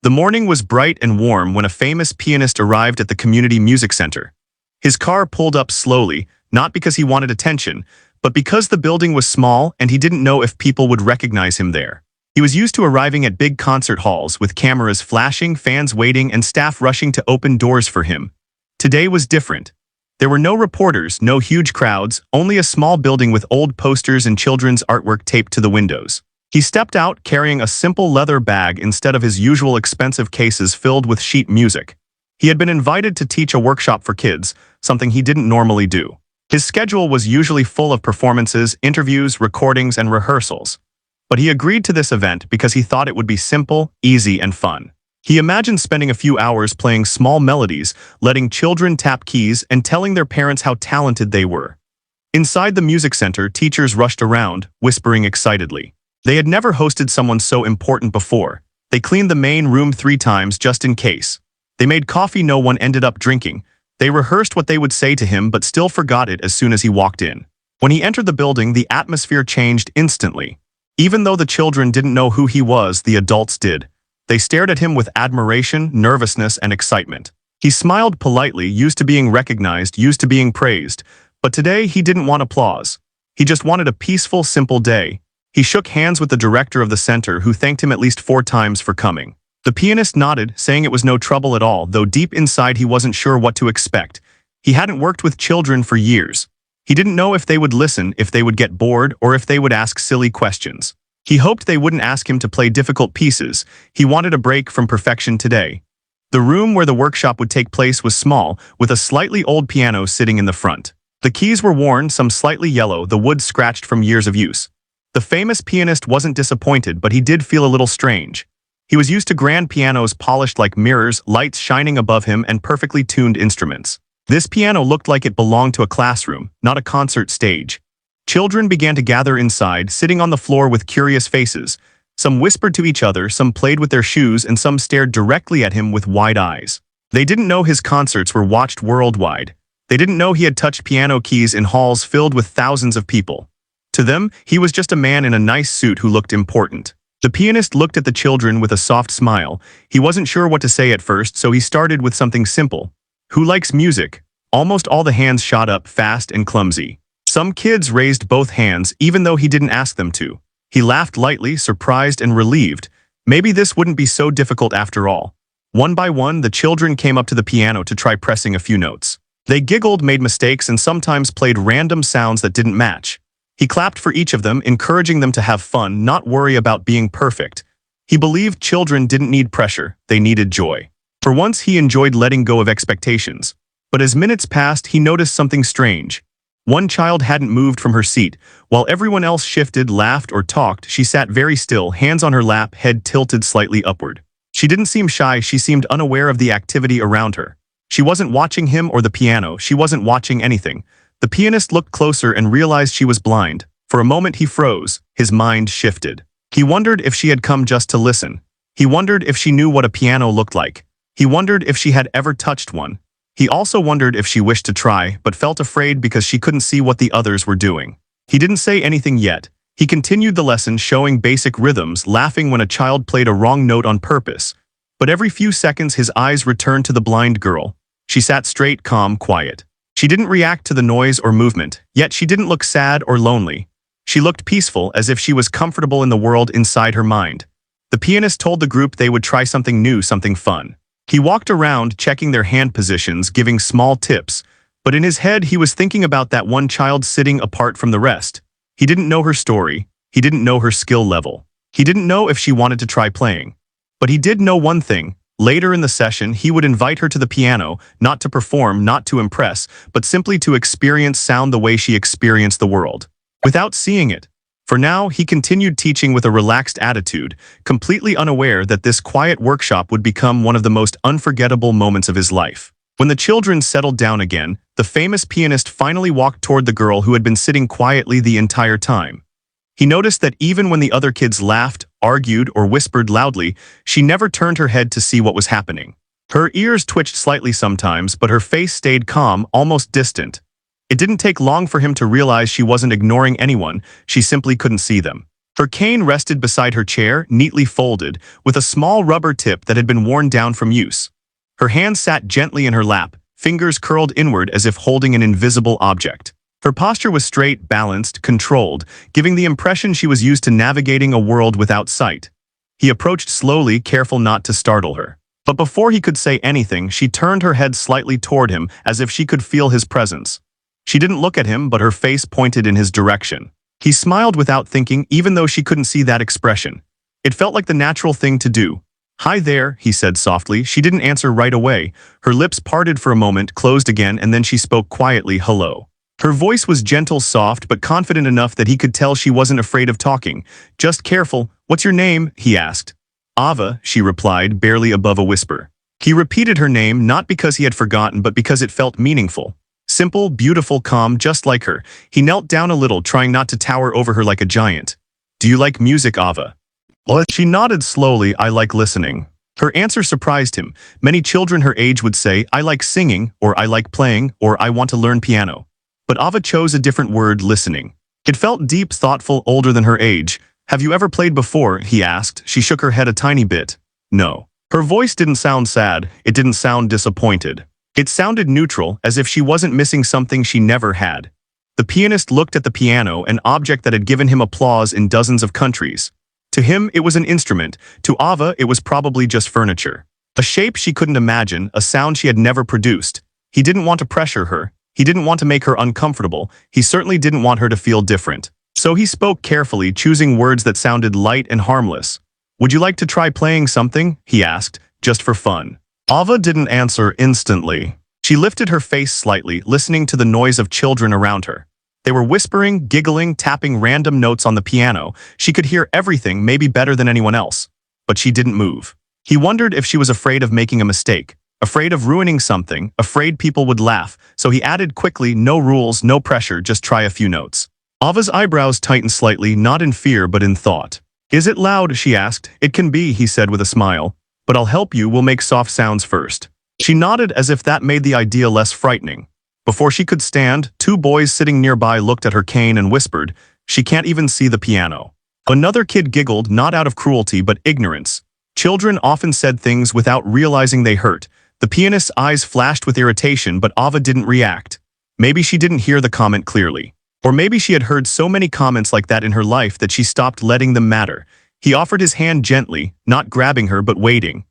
The morning was bright and warm when a famous pianist arrived at the community music center. His car pulled up slowly, not because he wanted attention, but because the building was small and he didn't know if people would recognize him there. He was used to arriving at big concert halls with cameras flashing, fans waiting, and staff rushing to open doors for him. Today was different. There were no reporters, no huge crowds, only a small building with old posters and children's artwork taped to the windows. He stepped out carrying a simple leather bag instead of his usual expensive cases filled with sheet music. He had been invited to teach a workshop for kids, something he didn't normally do. His schedule was usually full of performances, interviews, recordings, and rehearsals. But he agreed to this event because he thought it would be simple, easy, and fun. He imagined spending a few hours playing small melodies, letting children tap keys, and telling their parents how talented they were. Inside the music center, teachers rushed around, whispering excitedly. They had never hosted someone so important before. They cleaned the main room 3 times just in case. They made coffee no one ended up drinking. They rehearsed what they would say to him but still forgot it as soon as he walked in. When he entered the building, the atmosphere changed instantly. Even though the children didn't know who he was, the adults did. They stared at him with admiration, nervousness, and excitement. He smiled politely, used to being recognized, used to being praised. But today, he didn't want applause. He just wanted a peaceful, simple day. He shook hands with the director of the center, who thanked him at least 4 times for coming. The pianist nodded, saying it was no trouble at all, though deep inside he wasn't sure what to expect. He hadn't worked with children for years. He didn't know if they would listen, if they would get bored, or if they would ask silly questions. He hoped they wouldn't ask him to play difficult pieces. He wanted a break from perfection today. The room where the workshop would take place was small, with a slightly old piano sitting in the front. The keys were worn, some slightly yellow, the wood scratched from years of use. The famous pianist wasn't disappointed, but he did feel a little strange. He was used to grand pianos polished like mirrors, lights shining above him, and perfectly tuned instruments. This piano looked like it belonged to a classroom, not a concert stage. Children began to gather inside, sitting on the floor with curious faces. Some whispered to each other, some played with their shoes, and some stared directly at him with wide eyes. They didn't know his concerts were watched worldwide. They didn't know he had touched piano keys in halls filled with thousands of people. To them, he was just a man in a nice suit who looked important. The pianist looked at the children with a soft smile. He wasn't sure what to say at first, so he started with something simple. Who likes music? Almost all the hands shot up, fast and clumsy. Some kids raised both hands, even though he didn't ask them to. He laughed lightly, surprised and relieved. Maybe this wouldn't be so difficult after all. One by one, the children came up to the piano to try pressing a few notes. They giggled, made mistakes, and sometimes played random sounds that didn't match. He clapped for each of them, encouraging them to have fun, not worry about being perfect. He believed children didn't need pressure, they needed joy. For once, he enjoyed letting go of expectations. But as minutes passed, he noticed something strange. One child hadn't moved from her seat. While everyone else shifted, laughed, or talked, she sat very still, hands on her lap, head tilted slightly upward. She didn't seem shy, she seemed unaware of the activity around her. She wasn't watching him or the piano, she wasn't watching anything. The pianist looked closer and realized she was blind. For a moment he froze, his mind shifted. He wondered if she had come just to listen. He wondered if she knew what a piano looked like. He wondered if she had ever touched one. He also wondered if she wished to try, but felt afraid because she couldn't see what the others were doing. He didn't say anything yet. He continued the lesson, showing basic rhythms, laughing when a child played a wrong note on purpose. But every few seconds his eyes returned to the blind girl. She sat straight, calm, quiet. She didn't react to the noise or movement, yet she didn't look sad or lonely. She looked peaceful, as if she was comfortable in the world inside her mind. The pianist told the group they would try something new, something fun. He walked around, checking their hand positions, giving small tips. But in his head, he was thinking about that one child sitting apart from the rest. He didn't know her story. He didn't know her skill level. He didn't know if she wanted to try playing. But he did know one thing. Later in the session, he would invite her to the piano, not to perform, not to impress, but simply to experience sound the way she experienced the world, without seeing it. For now, he continued teaching with a relaxed attitude, completely unaware that this quiet workshop would become one of the most unforgettable moments of his life. When the children settled down again, the famous pianist finally walked toward the girl who had been sitting quietly the entire time. He noticed that even when the other kids laughed, argued, or whispered loudly, she never turned her head to see what was happening. Her ears twitched slightly sometimes, but her face stayed calm, almost distant. It didn't take long for him to realize she wasn't ignoring anyone, she simply couldn't see them. Her cane rested beside her chair, neatly folded, with a small rubber tip that had been worn down from use. Her hand sat gently in her lap, fingers curled inward as if holding an invisible object. Her posture was straight, balanced, controlled, giving the impression she was used to navigating a world without sight. He approached slowly, careful not to startle her. But before he could say anything, she turned her head slightly toward him, as if she could feel his presence. She didn't look at him, but her face pointed in his direction. He smiled without thinking, even though she couldn't see that expression. It felt like the natural thing to do. "Hi there," he said softly. She didn't answer right away. Her lips parted for a moment, closed again, and then she spoke quietly, "Hello." Her voice was gentle, soft, but confident enough that he could tell she wasn't afraid of talking. "Just careful. What's your name?" he asked. "Ava," she replied, barely above a whisper. He repeated her name, not because he had forgotten, but because it felt meaningful. Simple, beautiful, calm, just like her. He knelt down a little, trying not to tower over her like a giant. "Do you like music, Ava?" She nodded slowly. "I like listening." Her answer surprised him. Many children her age would say, "I like singing," or "I like playing," or "I want to learn piano." But Ava chose a different word, listening. It felt deep, thoughtful, older than her age. "Have you ever played before?" he asked. She shook her head a tiny bit. "No." Her voice didn't sound sad. It didn't sound disappointed. It sounded neutral, as if she wasn't missing something she never had. The pianist looked at the piano, an object that had given him applause in dozens of countries. To him, it was an instrument. To Ava, it was probably just furniture. A shape she couldn't imagine, a sound she had never produced. He didn't want to pressure her. He didn't want to make her uncomfortable. He certainly didn't want her to feel different. So he spoke carefully, choosing words that sounded light and harmless. "Would you like to try playing something?" he asked, just for fun. Ava didn't answer instantly. She lifted her face slightly, listening to the noise of children around her. They were whispering, giggling, tapping random notes on the piano. She could hear everything, maybe better than anyone else. But she didn't move. He wondered if she was afraid of making a mistake, afraid of ruining something, afraid people would laugh, so he added quickly, "No rules, no pressure, just try a few notes." Ava's eyebrows tightened slightly, not in fear but in thought. "Is it loud?" she asked. "It can be," he said with a smile. "But I'll help you, we'll make soft sounds first." She nodded as if that made the idea less frightening. Before she could stand, two boys sitting nearby looked at her cane and whispered, "She can't even see the piano." Another kid giggled, not out of cruelty but ignorance. Children often said things without realizing they hurt. The pianist's eyes flashed with irritation, but Ava didn't react. Maybe she didn't hear the comment clearly. Or maybe she had heard so many comments like that in her life that she stopped letting them matter. He offered his hand gently, not grabbing her but waiting.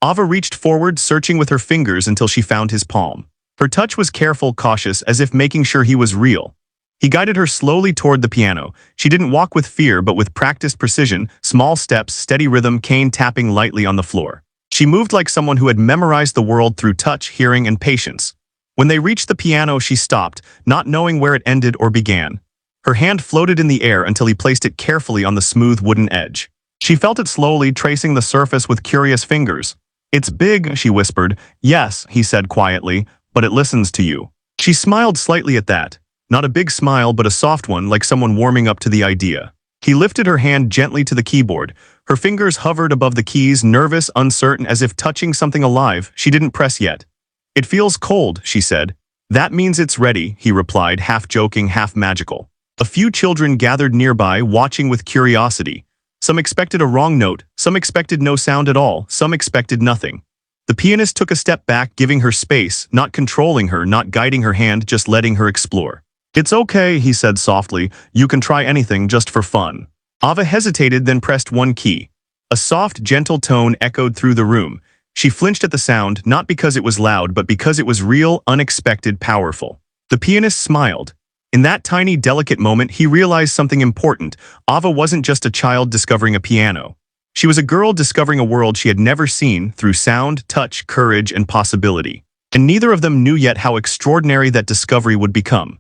Ava reached forward, searching with her fingers until she found his palm. Her touch was careful, cautious, as if making sure he was real. He guided her slowly toward the piano. She didn't walk with fear but with practiced precision, small steps, steady rhythm, cane tapping lightly on the floor. She moved like someone who had memorized the world through touch, hearing, and patience. When they reached the piano, she stopped, not knowing where it ended or began. Her hand floated in the air until he placed it carefully on the smooth wooden edge. She felt it slowly, tracing the surface with curious fingers. "It's big," she whispered. "Yes," he said quietly, "but it listens to you." She smiled slightly at that. Not a big smile, but a soft one, like someone warming up to the idea. He lifted her hand gently to the keyboard. Her fingers hovered above the keys, nervous, uncertain, as if touching something alive. She didn't press yet. "It feels cold," she said. "That means it's ready," he replied, half joking, half magical. A few children gathered nearby, watching with curiosity. Some expected a wrong note, some expected no sound at all, some expected nothing. The pianist took a step back, giving her space, not controlling her, not guiding her hand, just letting her explore. "It's okay," he said softly. "You can try anything just for fun." Ava hesitated, then pressed one key. A soft, gentle tone echoed through the room. She flinched at the sound, not because it was loud, but because it was real, unexpected, powerful. The pianist smiled. In that tiny, delicate moment, he realized something important. Ava wasn't just a child discovering a piano. She was a girl discovering a world she had never seen through sound, touch, courage, and possibility. And neither of them knew yet how extraordinary that discovery would become.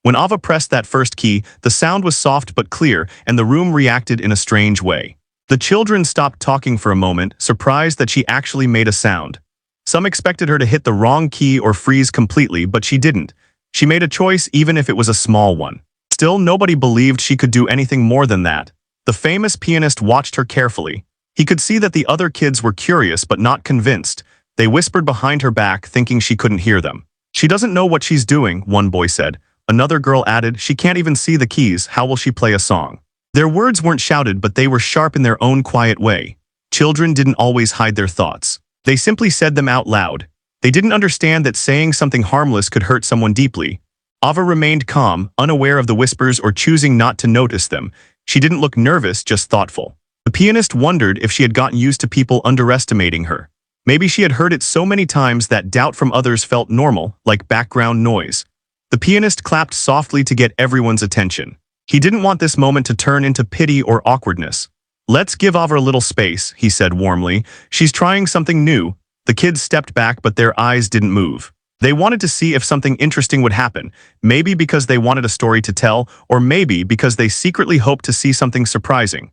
When Ava pressed that first key, the sound was soft but clear, and the room reacted in a strange way. The children stopped talking for a moment, surprised that she actually made a sound. Some expected her to hit the wrong key or freeze completely, but she didn't. She made a choice, even if it was a small one. Still, nobody believed she could do anything more than that. The famous pianist watched her carefully. He could see that the other kids were curious but not convinced. They whispered behind her back, thinking she couldn't hear them. "She doesn't know what she's doing," one boy said. Another girl added, "She can't even see the keys, how will she play a song?" Their words weren't shouted, but they were sharp in their own quiet way. Children didn't always hide their thoughts. They simply said them out loud. They didn't understand that saying something harmless could hurt someone deeply. Ava remained calm, unaware of the whispers or choosing not to notice them. She didn't look nervous, just thoughtful. The pianist wondered if she had gotten used to people underestimating her. Maybe she had heard it so many times that doubt from others felt normal, like background noise. The pianist clapped softly to get everyone's attention. He didn't want this moment to turn into pity or awkwardness. "Let's give Ava a little space," he said warmly. "She's trying something new." The kids stepped back, but their eyes didn't move. They wanted to see if something interesting would happen, maybe because they wanted a story to tell, or maybe because they secretly hoped to see something surprising.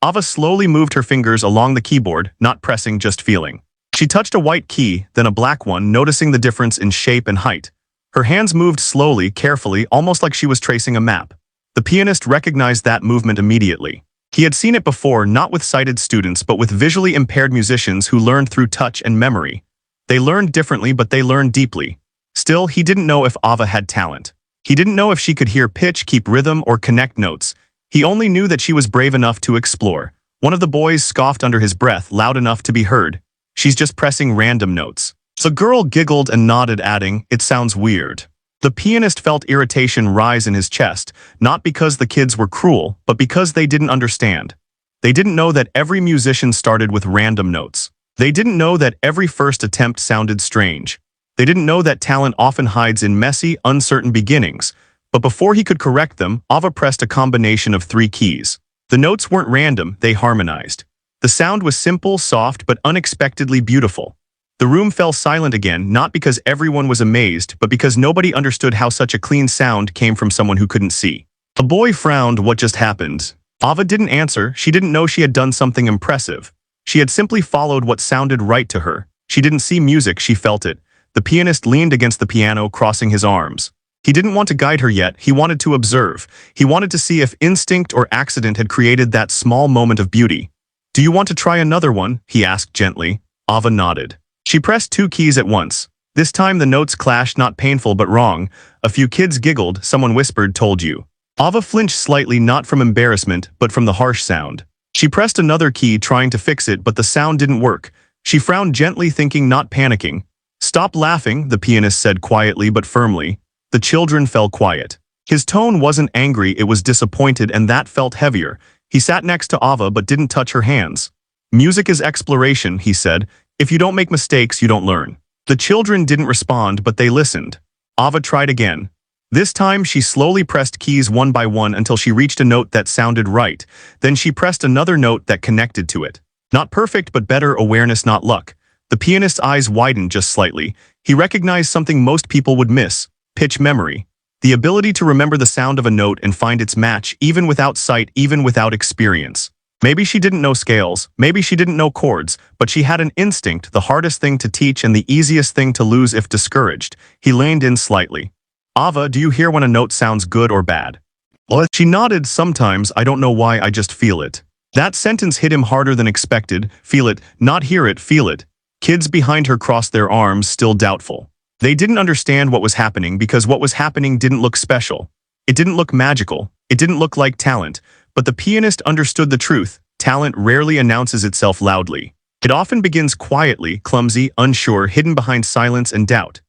Ava slowly moved her fingers along the keyboard, not pressing, just feeling. She touched a white key, then a black one, noticing the difference in shape and height. Her hands moved slowly, carefully, almost like she was tracing a map. The pianist recognized that movement immediately. He had seen it before, not with sighted students, but with visually impaired musicians who learned through touch and memory. They learned differently, but they learned deeply. Still, he didn't know if Ava had talent. He didn't know if she could hear pitch, keep rhythm, or connect notes. He only knew that she was brave enough to explore. One of the boys scoffed under his breath, loud enough to be heard. "She's just pressing random notes." The girl giggled and nodded, adding, "It sounds weird." The pianist felt irritation rise in his chest, not because the kids were cruel, but because they didn't understand. They didn't know that every musician started with random notes. They didn't know that every first attempt sounded strange. They didn't know that talent often hides in messy, uncertain beginnings. But before he could correct them, Ava pressed a combination of 3 keys. The notes weren't random, they harmonized. The sound was simple, soft, but unexpectedly beautiful. The room fell silent again, not because everyone was amazed, but because nobody understood how such a clean sound came from someone who couldn't see. A boy frowned. "What just happened?" Ava didn't answer. She didn't know she had done something impressive. She had simply followed what sounded right to her. She didn't see music, she felt it. The pianist leaned against the piano, crossing his arms. He didn't want to guide her yet, he wanted to observe. He wanted to see if instinct or accident had created that small moment of beauty. "Do you want to try another one?" he asked gently. Ava nodded. She pressed 2 keys at once. This time the notes clashed, not painful but wrong. A few kids giggled, someone whispered, "Told you." Ava flinched slightly, not from embarrassment, but from the harsh sound. She pressed another key, trying to fix it, but the sound didn't work. She frowned gently, thinking, not panicking. "Stop laughing," the pianist said quietly but firmly. The children fell quiet. His tone wasn't angry, it was disappointed, and that felt heavier. He sat next to Ava but didn't touch her hands. "Music is exploration," he said. "If you don't make mistakes, you don't learn." The children didn't respond, but they listened. Ava tried again. This time she slowly pressed keys one by one until she reached a note that sounded right. Then she pressed another note that connected to it. Not perfect, but better, awareness, not luck. The pianist's eyes widened just slightly. He recognized something most people would miss: pitch memory. The ability to remember the sound of a note and find its match, even without sight, even without experience. Maybe she didn't know scales, maybe she didn't know chords, but she had an instinct, the hardest thing to teach and the easiest thing to lose if discouraged. He leaned in slightly. "Ava, do you hear when a note sounds good or bad?" "What?" She nodded. "Sometimes, I don't know why, I just feel it." That sentence hit him harder than expected. Feel it, not hear it, feel it. Kids behind her crossed their arms, still doubtful. They didn't understand what was happening because what was happening didn't look special. It didn't look magical. It didn't look like talent. But the pianist understood the truth. Talent rarely announces itself loudly. It often begins quietly, clumsy, unsure, hidden behind silence and doubt.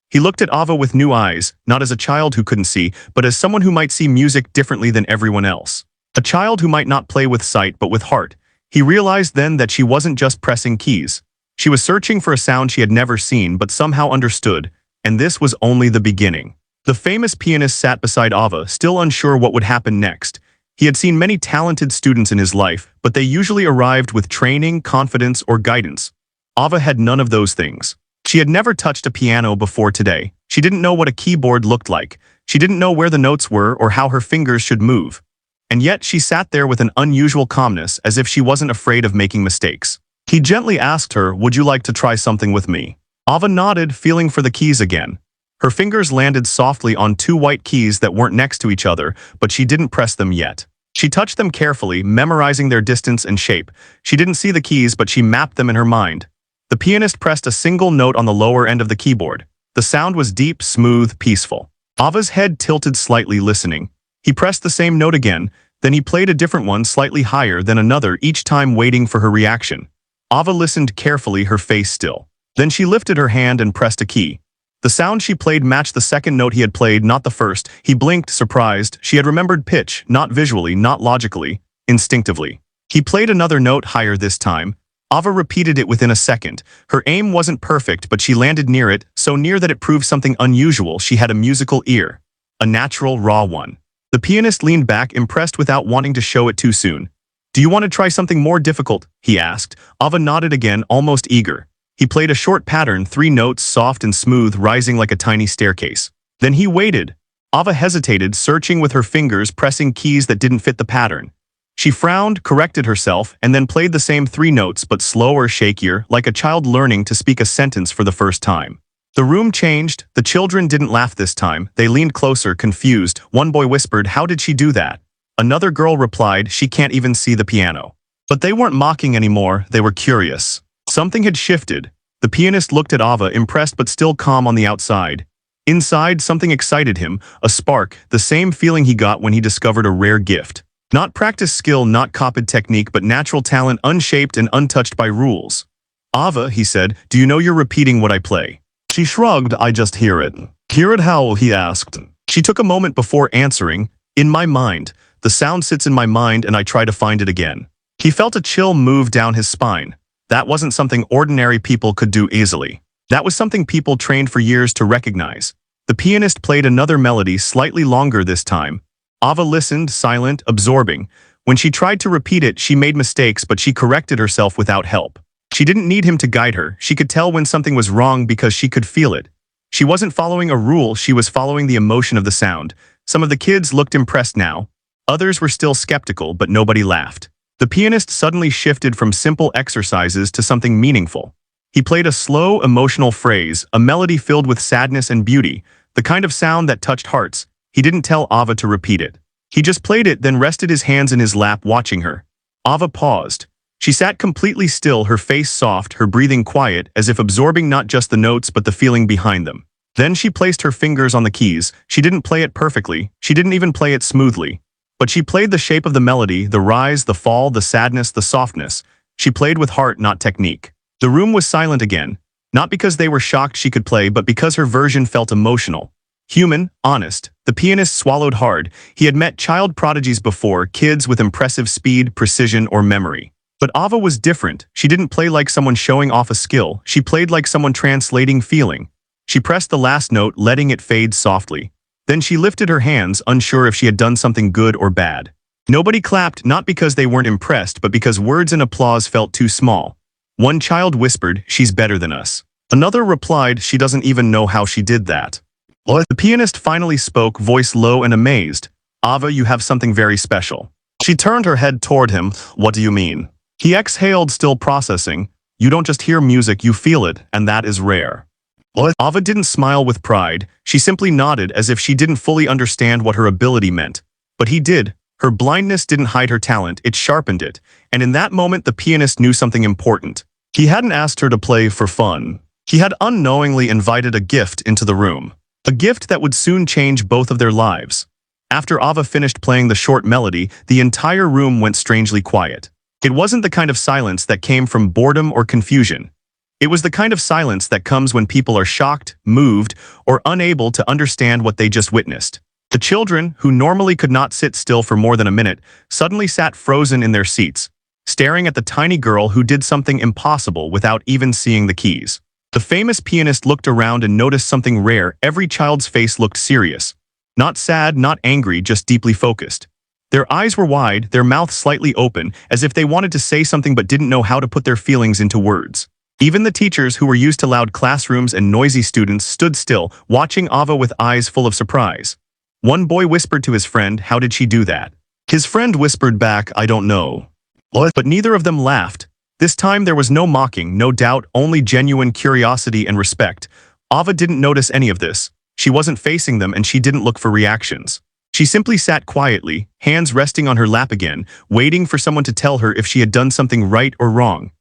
He looked at Ava with new eyes, not as a child who couldn't see, but as someone who might see music differently than everyone else. A child who might not play with sight but with heart. He realized then that she wasn't just pressing keys. She was searching for a sound she had never seen but somehow understood, and this was only the beginning. The famous pianist sat beside Ava, still unsure what would happen next. He had seen many talented students in his life, but they usually arrived with training, confidence, or guidance. Ava had none of those things. She had never touched a piano before today. She didn't know what a keyboard looked like. She didn't know where the notes were or how her fingers should move. And yet she sat there with an unusual calmness, as if she wasn't afraid of making mistakes. He gently asked her, "Would you like to try something with me?" Ava nodded, feeling for the keys again. Her fingers landed softly on 2 white keys that weren't next to each other, but she didn't press them yet. She touched them carefully, memorizing their distance and shape. She didn't see the keys, but she mapped them in her mind. The pianist pressed a single note on the lower end of the keyboard. The sound was deep, smooth, peaceful. Ava's head tilted slightly, listening. He pressed the same note again. Then he played a different one slightly higher than another, each time waiting for her reaction. Ava listened carefully, her face still. Then she lifted her hand and pressed a key. The sound she played matched the second note he had played, not the first. He blinked, surprised. She had remembered pitch, not visually, not logically, instinctively. He played another note higher this time. Ava repeated it within a second. Her aim wasn't perfect, but she landed near it, so near that it proved something unusual. She had a musical ear. A natural, raw one. The pianist leaned back, impressed without wanting to show it too soon. "Do you want to try something more difficult?" he asked. Ava nodded again, almost eager. He played a short pattern, 3 notes, soft and smooth, rising like a tiny staircase. Then he waited. Ava hesitated, searching with her fingers, pressing keys that didn't fit the pattern. She frowned, corrected herself, and then played the same 3 notes, but slower, shakier, like a child learning to speak a sentence for the first time. The room changed. The children didn't laugh this time. They leaned closer, confused. One boy whispered, "How did she do that?" Another girl replied, "She can't even see the piano." But they weren't mocking anymore, they were curious. Something had shifted. The pianist looked at Ava, impressed but still calm on the outside. Inside, something excited him, a spark, the same feeling he got when he discovered a rare gift. Not practiced skill, not copied technique, but natural talent, unshaped and untouched by rules. "Ava," he said, "do you know you're repeating what I play?" She shrugged. "I just hear it." "Hear it how?" he asked. She took a moment before answering. "In my mind. The sound sits in my mind and I try to find it again." He felt a chill move down his spine. That wasn't something ordinary people could do easily. That was something people trained for years to recognize. The pianist played another melody, slightly longer this time. Ava listened, silent, absorbing. When she tried to repeat it, she made mistakes, but she corrected herself without help. She didn't need him to guide her. She could tell when something was wrong because she could feel it. She wasn't following a rule, she was following the emotion of the sound. Some of the kids looked impressed now. Others were still skeptical, but nobody laughed. The pianist suddenly shifted from simple exercises to something meaningful. He played a slow, emotional phrase, a melody filled with sadness and beauty, the kind of sound that touched hearts. He didn't tell Ava to repeat it. He just played it, then rested his hands in his lap, watching her. Ava paused. She sat completely still, her face soft, her breathing quiet, as if absorbing not just the notes but the feeling behind them. Then she placed her fingers on the keys. She didn't play it perfectly. She didn't even play it smoothly. But she played the shape of the melody, the rise, the fall, the sadness, the softness. She played with heart, not technique. The room was silent again. Not because they were shocked she could play, but because her version felt emotional. Human, honest. The pianist swallowed hard. He had met child prodigies before, kids with impressive speed, precision, or memory. But Ava was different. She didn't play like someone showing off a skill. She played like someone translating feeling. She pressed the last note, letting it fade softly. Then she lifted her hands, unsure if she had done something good or bad. Nobody clapped, not because they weren't impressed, but because words and applause felt too small. One child whispered, "She's better than us." Another replied, "She doesn't even know how she did that." The pianist finally spoke, voice low and amazed. "Ava, you have something very special." She turned her head toward him. "What do you mean?" He exhaled, still processing. "You don't just hear music, you feel it, and that is rare." Ava didn't smile with pride. She simply nodded as if she didn't fully understand what her ability meant. But he did. Her blindness didn't hide her talent, it sharpened it. And in that moment, the pianist knew something important. He hadn't asked her to play for fun. He had unknowingly invited a gift into the room. A gift that would soon change both of their lives. After Ava finished playing the short melody, the entire room went strangely quiet. It wasn't the kind of silence that came from boredom or confusion. It was the kind of silence that comes when people are shocked, moved, or unable to understand what they just witnessed. The children, who normally could not sit still for more than a minute, suddenly sat frozen in their seats, staring at the tiny girl who did something impossible without even seeing the keys. The famous pianist looked around and noticed something rare. Every child's face looked serious. Not sad, not angry, just deeply focused. Their eyes were wide, their mouths slightly open, as if they wanted to say something but didn't know how to put their feelings into words. Even the teachers, who were used to loud classrooms and noisy students, stood still, watching Ava with eyes full of surprise. One boy whispered to his friend, "How did she do that?" His friend whispered back, "I don't know." But neither of them laughed. This time there was no mocking, no doubt, only genuine curiosity and respect. Ava didn't notice any of this. She wasn't facing them and she didn't look for reactions. She simply sat quietly, hands resting on her lap again, waiting for someone to tell her if she had done something right or wrong.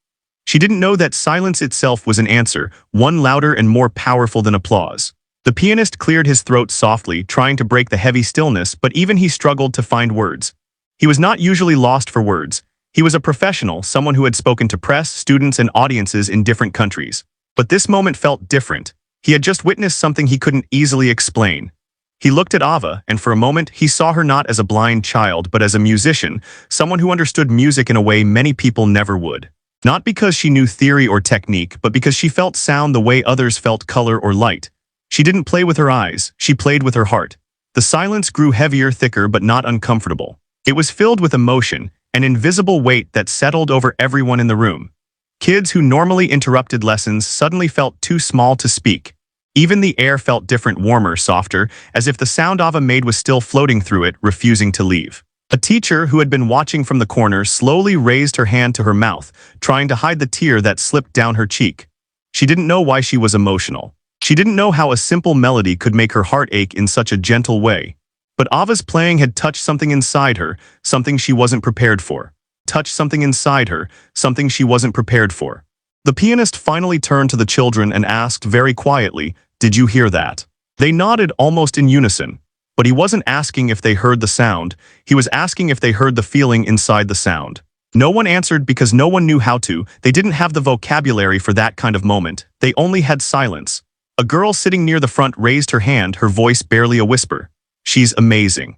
She didn't know that silence itself was an answer, one louder and more powerful than applause. The pianist cleared his throat softly, trying to break the heavy stillness, but even he struggled to find words. He was not usually lost for words. He was a professional, someone who had spoken to press, students, and audiences in different countries. But this moment felt different. He had just witnessed something he couldn't easily explain. He looked at Ava, and for a moment, he saw her not as a blind child, but as a musician, someone who understood music in a way many people never would. Not because she knew theory or technique, but because she felt sound the way others felt color or light. She didn't play with her eyes, she played with her heart. The silence grew heavier, thicker, but not uncomfortable. It was filled with emotion, an invisible weight that settled over everyone in the room. Kids who normally interrupted lessons suddenly felt too small to speak. Even the air felt different, warmer, softer, as if the sound Ava made was still floating through it, refusing to leave. A teacher who had been watching from the corner slowly raised her hand to her mouth, trying to hide the tear that slipped down her cheek. She didn't know why she was emotional. She didn't know how a simple melody could make her heart ache in such a gentle way. But Ava's playing had touched something inside her, something she wasn't prepared for. Touched something inside her, something she wasn't prepared for. The pianist finally turned to the children and asked very quietly, "Did you hear that?" They nodded almost in unison. But he wasn't asking if they heard the sound, he was asking if they heard the feeling inside the sound. No one answered because no one knew how to, they didn't have the vocabulary for that kind of moment, they only had silence. A girl sitting near the front raised her hand, her voice barely a whisper. "She's amazing."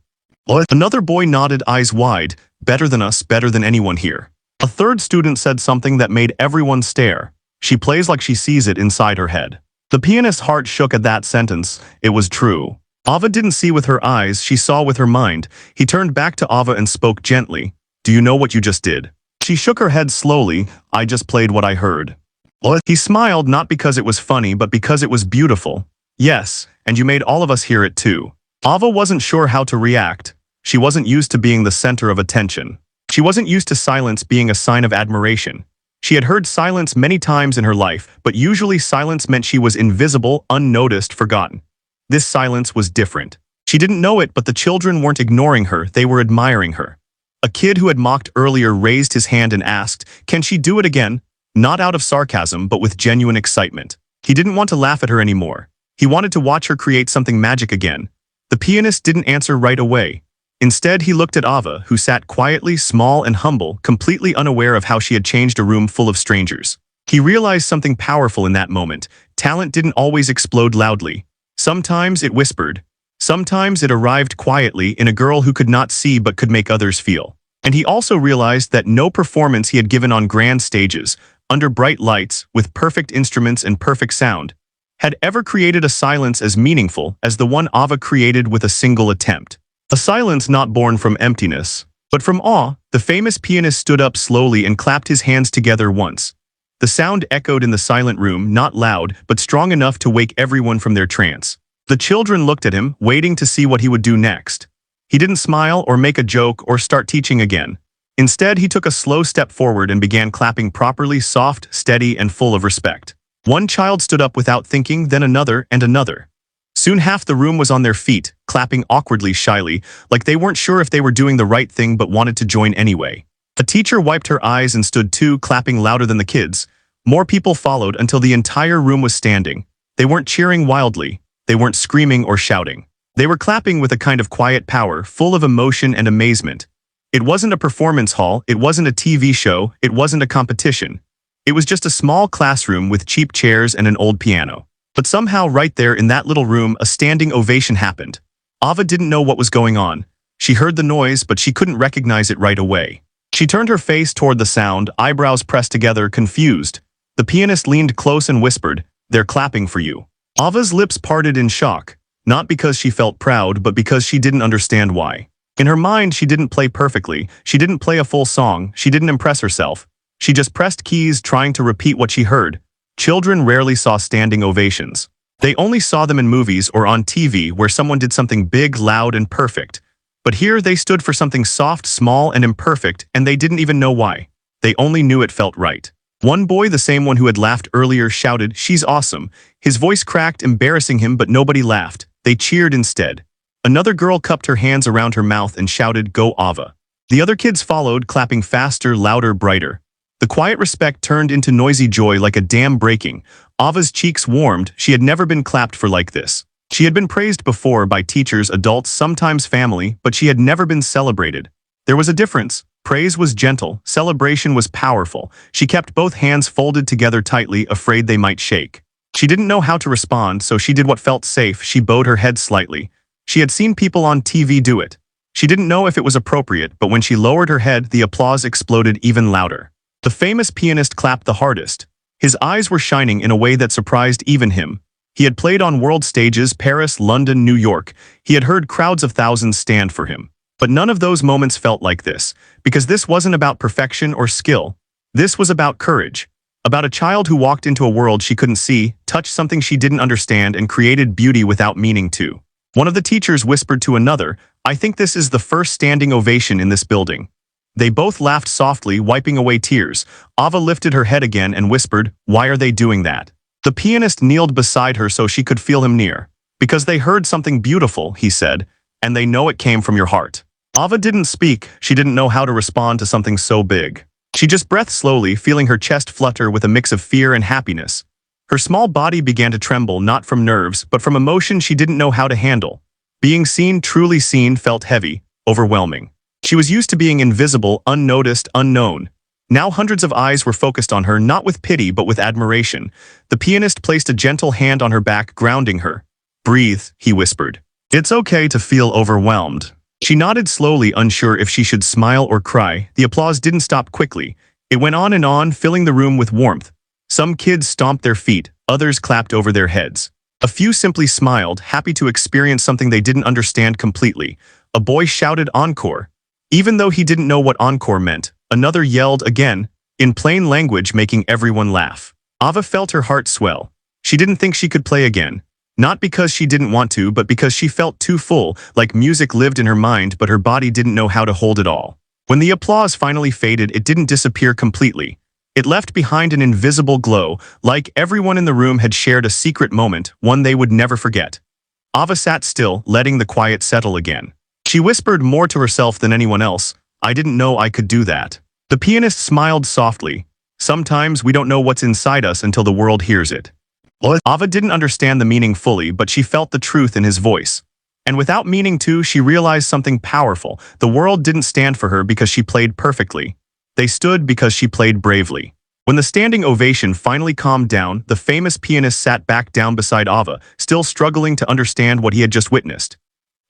Another boy nodded, eyes wide, "Better than us, better than anyone here." A third student said something that made everyone stare. "She plays like she sees it inside her head." The pianist's heart shook at that sentence. It was true. Ava didn't see with her eyes, she saw with her mind. He turned back to Ava and spoke gently. "Do you know what you just did?" She shook her head slowly. "I just played what I heard." He smiled, not because it was funny, but because it was beautiful. "Yes, and you made all of us hear it too." Ava wasn't sure how to react. She wasn't used to being the center of attention. She wasn't used to silence being a sign of admiration. She had heard silence many times in her life, but usually silence meant she was invisible, unnoticed, forgotten. This silence was different. She didn't know it, but the children weren't ignoring her, they were admiring her. A kid who had mocked earlier raised his hand and asked, "Can she do it again?" Not out of sarcasm, but with genuine excitement. He didn't want to laugh at her anymore. He wanted to watch her create something magic again. The pianist didn't answer right away. Instead, he looked at Ava, who sat quietly, small and humble, completely unaware of how she had changed a room full of strangers. He realized something powerful in that moment. Talent didn't always explode loudly. Sometimes it whispered. Sometimes it arrived quietly in a girl who could not see but could make others feel. And he also realized that no performance he had given on grand stages, under bright lights, with perfect instruments and perfect sound, had ever created a silence as meaningful as the one Ava created with a single attempt. A silence not born from emptiness, but from awe. The famous pianist stood up slowly and clapped his hands together once. The sound echoed in the silent room, not loud, but strong enough to wake everyone from their trance. The children looked at him, waiting to see what he would do next. He didn't smile or make a joke or start teaching again. Instead, he took a slow step forward and began clapping properly, soft, steady, and full of respect. One child stood up without thinking, then another and another. Soon half the room was on their feet, clapping awkwardly, shyly, like they weren't sure if they were doing the right thing but wanted to join anyway. A teacher wiped her eyes and stood too, clapping louder than the kids. More people followed until the entire room was standing. They weren't cheering wildly. They weren't screaming or shouting. They were clapping with a kind of quiet power, full of emotion and amazement. It wasn't a performance hall, it wasn't a TV show, it wasn't a competition. It was just a small classroom with cheap chairs and an old piano. But somehow right there in that little room, a standing ovation happened. Ava didn't know what was going on. She heard the noise, but she couldn't recognize it right away. She turned her face toward the sound, eyebrows pressed together, confused. The pianist leaned close and whispered, "They're clapping for you." Ava's lips parted in shock, not because she felt proud, but because she didn't understand why. In her mind, she didn't play perfectly, she didn't play a full song, she didn't impress herself. She just pressed keys, trying to repeat what she heard. Children rarely saw standing ovations. They only saw them in movies or on TV where someone did something big, loud, and perfect. But here they stood for something soft, small, and imperfect, and they didn't even know why. They only knew it felt right. One boy, the same one who had laughed earlier, shouted, "She's awesome." His voice cracked, embarrassing him, but nobody laughed. They cheered instead. Another girl cupped her hands around her mouth and shouted, "Go Ava." The other kids followed, clapping faster, louder, brighter. The quiet respect turned into noisy joy like a dam breaking. Ava's cheeks warmed. She had never been clapped for like this. She had been praised before by teachers, adults, sometimes family, but she had never been celebrated. There was a difference. Praise was gentle, celebration was powerful. She kept both hands folded together tightly, afraid they might shake. She didn't know how to respond, so she did what felt safe. She bowed her head slightly. She had seen people on TV do it. She didn't know if it was appropriate, but when she lowered her head, the applause exploded even louder. The famous pianist clapped the hardest. His eyes were shining in a way that surprised even him. He had played on world stages, Paris, London, New York. He had heard crowds of thousands stand for him. But none of those moments felt like this, because this wasn't about perfection or skill. This was about courage. About a child who walked into a world she couldn't see, touched something she didn't understand, and created beauty without meaning to. One of the teachers whispered to another, "I think this is the first standing ovation in this building." They both laughed softly, wiping away tears. Ava lifted her head again and whispered, "Why are they doing that?" The pianist kneeled beside her so she could feel him near. "Because they heard something beautiful," he said, "and they know it came from your heart." Ava didn't speak. She didn't know how to respond to something so big. She just breathed slowly, feeling her chest flutter with a mix of fear and happiness. Her small body began to tremble, not from nerves, but from emotion she didn't know how to handle. Being seen, truly seen, felt heavy, overwhelming. She was used to being invisible, unnoticed, unknown. Now hundreds of eyes were focused on her, not with pity, but with admiration. The pianist placed a gentle hand on her back, grounding her. "Breathe," he whispered. "It's okay to feel overwhelmed." She nodded slowly, unsure if she should smile or cry. The applause didn't stop quickly. It went on and on, filling the room with warmth. Some kids stomped their feet, others clapped over their heads. A few simply smiled, happy to experience something they didn't understand completely. A boy shouted encore. Even though he didn't know what encore meant, another yelled again, in plain language, making everyone laugh. Ava felt her heart swell. She didn't think she could play again. Not because she didn't want to, but because she felt too full, like music lived in her mind, but her body didn't know how to hold it all. When the applause finally faded, it didn't disappear completely. It left behind an invisible glow, like everyone in the room had shared a secret moment, one they would never forget. Ava sat still, letting the quiet settle again. She whispered more to herself than anyone else, "I didn't know I could do that." The pianist smiled softly. "Sometimes we don't know what's inside us until the world hears it." Ava didn't understand the meaning fully, but she felt the truth in his voice. And without meaning to, she realized something powerful. The world didn't stand for her because she played perfectly. They stood because she played bravely. When the standing ovation finally calmed down, the famous pianist sat back down beside Ava, still struggling to understand what he had just witnessed.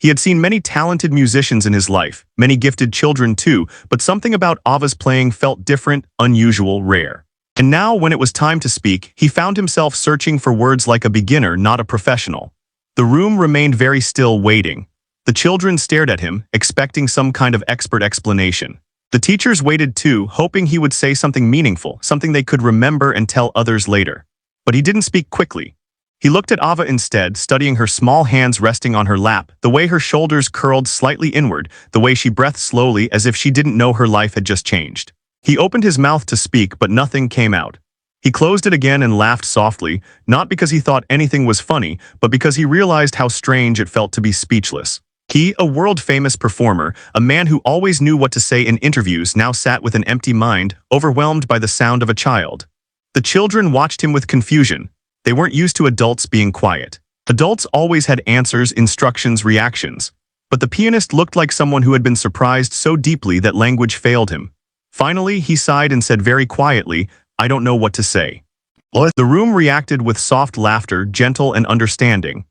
He had seen many talented musicians in his life, many gifted children too, but something about Ava's playing felt different, unusual, rare. And now, when it was time to speak, he found himself searching for words like a beginner, not a professional. The room remained very still, waiting. The children stared at him, expecting some kind of expert explanation. The teachers waited too, hoping he would say something meaningful, something they could remember and tell others later. But he didn't speak quickly. He looked at Ava instead, studying her small hands resting on her lap, the way her shoulders curled slightly inward, the way she breathed slowly as if she didn't know her life had just changed. He opened his mouth to speak, but nothing came out. He closed it again and laughed softly, not because he thought anything was funny, but because he realized how strange it felt to be speechless. He, a world-famous performer, a man who always knew what to say in interviews, now sat with an empty mind, overwhelmed by the sound of a child. The children watched him with confusion. They weren't used to adults being quiet. Adults always had answers, instructions, reactions. But the pianist looked like someone who had been surprised so deeply that language failed him. Finally, he sighed and said very quietly, "I don't know what to say." The room reacted with soft laughter, gentle and understanding.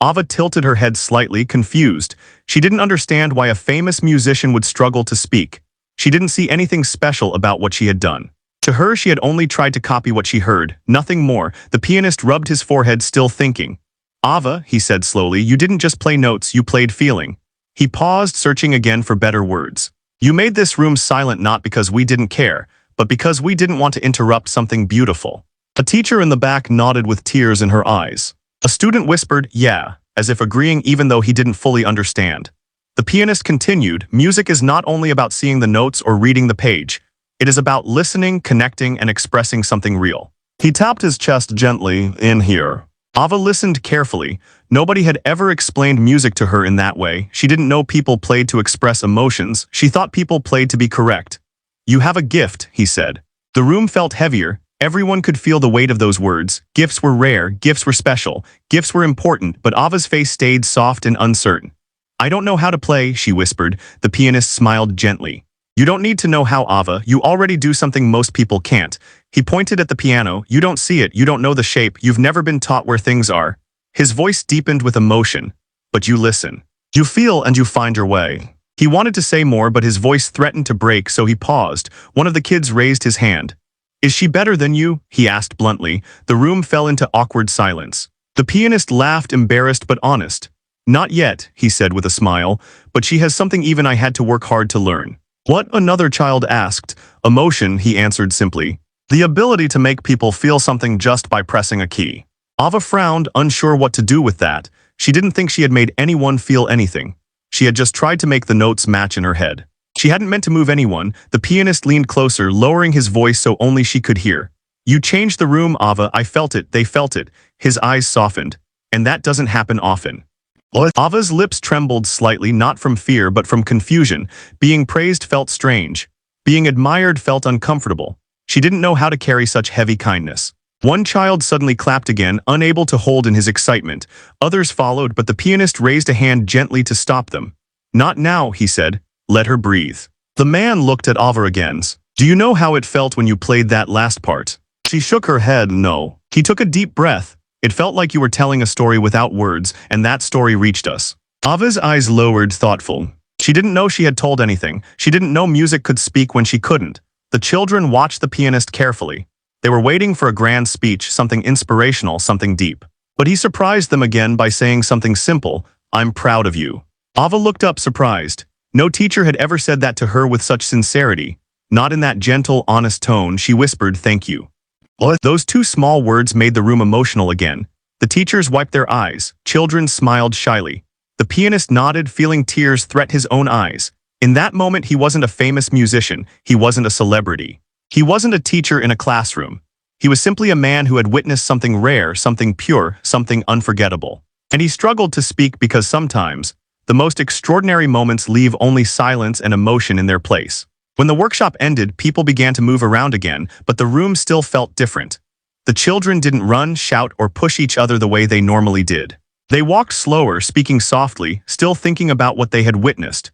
Ava tilted her head slightly, confused. She didn't understand why a famous musician would struggle to speak. She didn't see anything special about what she had done. To her, she had only tried to copy what she heard, nothing more. The pianist rubbed his forehead, still thinking. "Ava," he said slowly, "you didn't just play notes, you played feeling." He paused, searching again for better words. "You made this room silent not because we didn't care, but because we didn't want to interrupt something beautiful." A teacher in the back nodded with tears in her eyes. A student whispered, "Yeah," as if agreeing even though he didn't fully understand. The pianist continued, "Music is not only about seeing the notes or reading the page. It is about listening, connecting, and expressing something real." He tapped his chest gently, "In here." Ava listened carefully. Nobody had ever explained music to her in that way. She didn't know people played to express emotions. She thought people played to be correct. "You have a gift," he said. The room felt heavier. Everyone could feel the weight of those words. Gifts were rare, gifts were special, gifts were important, but Ava's face stayed soft and uncertain. I don't know how to play, she whispered. The pianist smiled gently. You don't need to know how, Ava. You already do something most people can't. He pointed at the piano. You don't see it. You don't know the shape. You've never been taught where things are. His voice deepened with emotion. But you listen. You feel and you find your way. He wanted to say more, but his voice threatened to break, so he paused. One of the kids raised his hand. Is she better than you? He asked bluntly. The room fell into awkward silence. The pianist laughed, embarrassed but honest. Not yet, he said with a smile, but she has something even I had to work hard to learn. What? Another child asked. Emotion, he answered simply. The ability to make people feel something just by pressing a key. Ava frowned, unsure what to do with that. She didn't think she had made anyone feel anything. She had just tried to make the notes match in her head. She hadn't meant to move anyone. The pianist leaned closer, lowering his voice so only she could hear. You changed the room, Ava. I felt it. They felt it. His eyes softened. And that doesn't happen often. What? Ava's lips trembled slightly, not from fear but from confusion. Being praised felt strange. Being admired felt uncomfortable. She didn't know how to carry such heavy kindness. One child suddenly clapped again, unable to hold in his excitement. Others followed, but the pianist raised a hand gently to stop them. Not now, he said. Let her breathe. The man looked at Ava again. Do you know how it felt when you played that last part? She shook her head, no. He took a deep breath. It felt like you were telling a story without words, and that story reached us. Ava's eyes lowered, thoughtful. She didn't know she had told anything. She didn't know music could speak when she couldn't. The children watched the pianist carefully. They were waiting for a grand speech, something inspirational, something deep. But he surprised them again by saying something simple, I'm proud of you. Ava looked up surprised. No teacher had ever said that to her with such sincerity. Not in that gentle, honest tone. She whispered, thank you. What? Those two small words made the room emotional again. The teachers wiped their eyes. Children smiled shyly. The pianist nodded, feeling tears threat his own eyes. In that moment, he wasn't a famous musician. He wasn't a celebrity. He wasn't a teacher in a classroom. He was simply a man who had witnessed something rare, something pure, something unforgettable. And he struggled to speak because sometimes, the most extraordinary moments leave only silence and emotion in their place. When the workshop ended, people began to move around again, but the room still felt different. The children didn't run, shout, or push each other the way they normally did. They walked slower, speaking softly, still thinking about what they had witnessed.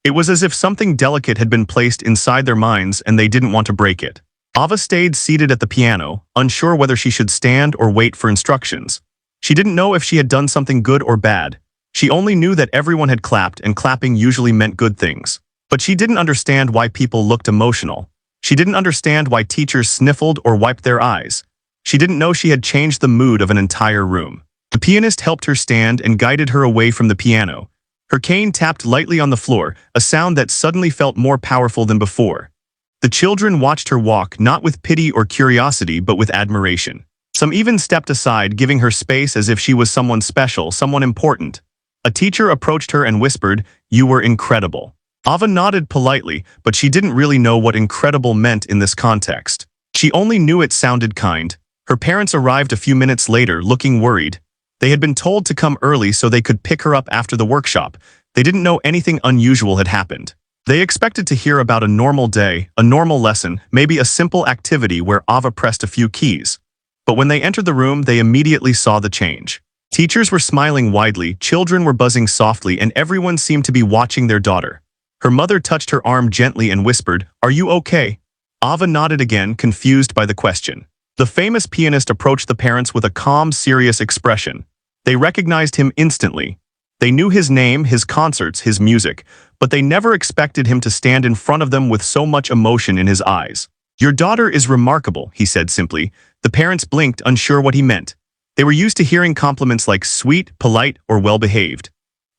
It was as if something delicate had been placed inside their minds and they didn't want to break it. Ava stayed seated at the piano, unsure whether she should stand or wait for instructions. She didn't know if she had done something good or bad. She only knew that everyone had clapped, and clapping usually meant good things. But she didn't understand why people looked emotional. She didn't understand why teachers sniffled or wiped their eyes. She didn't know she had changed the mood of an entire room. The pianist helped her stand and guided her away from the piano. Her cane tapped lightly on the floor, a sound that suddenly felt more powerful than before. The children watched her walk, not with pity or curiosity, but with admiration. Some even stepped aside, giving her space as if she was someone special, someone important. A teacher approached her and whispered, "You were incredible." Ava nodded politely, but she didn't really know what incredible meant in this context. She only knew it sounded kind. Her parents arrived a few minutes later, looking worried. They had been told to come early so they could pick her up after the workshop. They didn't know anything unusual had happened. They expected to hear about a normal day, a normal lesson, maybe a simple activity where Ava pressed a few keys. But when they entered the room, they immediately saw the change. Teachers were smiling widely, children were buzzing softly, and everyone seemed to be watching their daughter. Her mother touched her arm gently and whispered, "Are you okay?" Ava nodded again, confused by the question. The famous pianist approached the parents with a calm, serious expression. They recognized him instantly. They knew his name, his concerts, his music, but they never expected him to stand in front of them with so much emotion in his eyes. "Your daughter is remarkable," he said simply. The parents blinked, unsure what he meant. They were used to hearing compliments like sweet, polite, or well-behaved.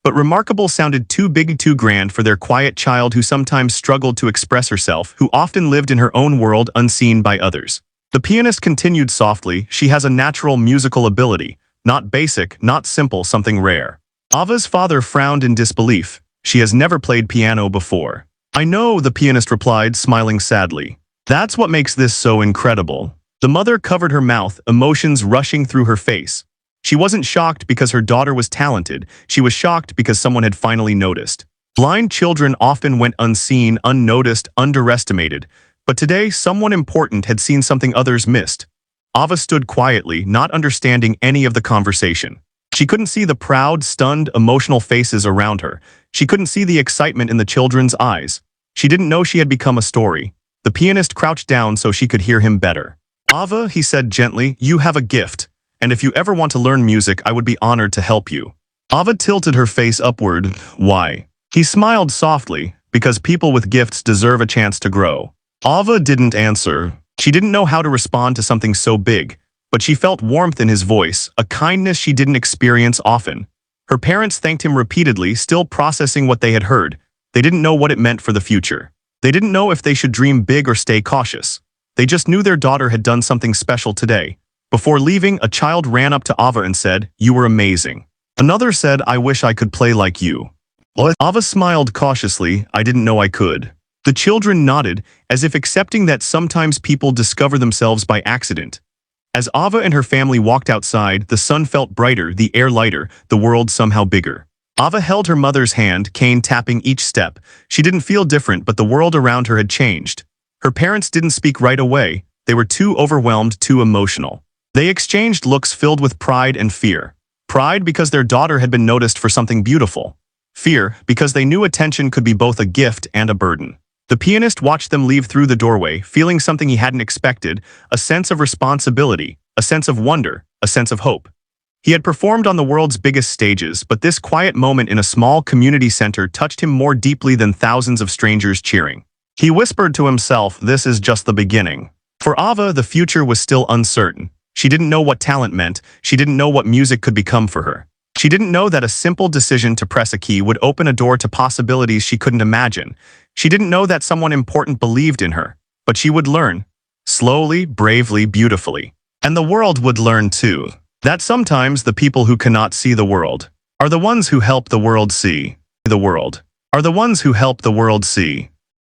But remarkable sounded too big, too grand for their quiet child who sometimes struggled to express herself, who often lived in her own world unseen by others. The pianist continued softly, "She has a natural musical ability. Not basic, not simple, something rare." Ava's father frowned in disbelief. "She has never played piano before." "I know," the pianist replied, smiling sadly. "That's what makes this so incredible." The mother covered her mouth, emotions rushing through her face. She wasn't shocked because her daughter was talented. She was shocked because someone had finally noticed. Blind children often went unseen, unnoticed, underestimated. But today, someone important had seen something others missed. Ava stood quietly, not understanding any of the conversation. She She couldn't see the proud, stunned, emotional faces around her. She couldn't see the excitement in the children's eyes. She didn't know she had become a story. The pianist crouched down so she could hear him better. "Ava," he said gently, "you have a gift, and if you ever want to learn music, I would be honored to help you." Ava tilted her face upward. "Why?" He smiled softly, "Because people with gifts deserve a chance to grow." Ava didn't answer. She didn't know how to respond to something so big, but she felt warmth in his voice, a kindness she didn't experience often. Her parents thanked him repeatedly, still processing what they had heard. They didn't know what it meant for the future. They didn't know if they should dream big or stay cautious. They just knew their daughter had done something special today. Before leaving, a child ran up to Ava and said, "You were amazing." Another said, "I wish I could play like you." Ava smiled cautiously, "I didn't know I could." The children nodded, as if accepting that sometimes people discover themselves by accident. As Ava and her family walked outside, the sun felt brighter, the air lighter, the world somehow bigger. Ava held her mother's hand, Kane tapping each step. She didn't feel different, but the world around her had changed. Her parents didn't speak right away. They were too overwhelmed, too emotional. They exchanged looks filled with pride and fear. Pride because their daughter had been noticed for something beautiful. Fear because they knew attention could be both a gift and a burden. The pianist watched them leave through the doorway, feeling something he hadn't expected, a sense of responsibility, a sense of wonder, a sense of hope. He had performed on the world's biggest stages, but this quiet moment in a small community center touched him more deeply than thousands of strangers cheering. He whispered to himself, "This is just the beginning." For Ava, the future was still uncertain. She didn't know what talent meant. She didn't know what music could become for her. She didn't know that a simple decision to press a key would open a door to possibilities she couldn't imagine. She didn't know that someone important believed in her. But she would learn. Slowly, bravely, beautifully. And the world would learn too. That sometimes the people who cannot see the world are the ones who help the world see. The world are the ones who help the world see.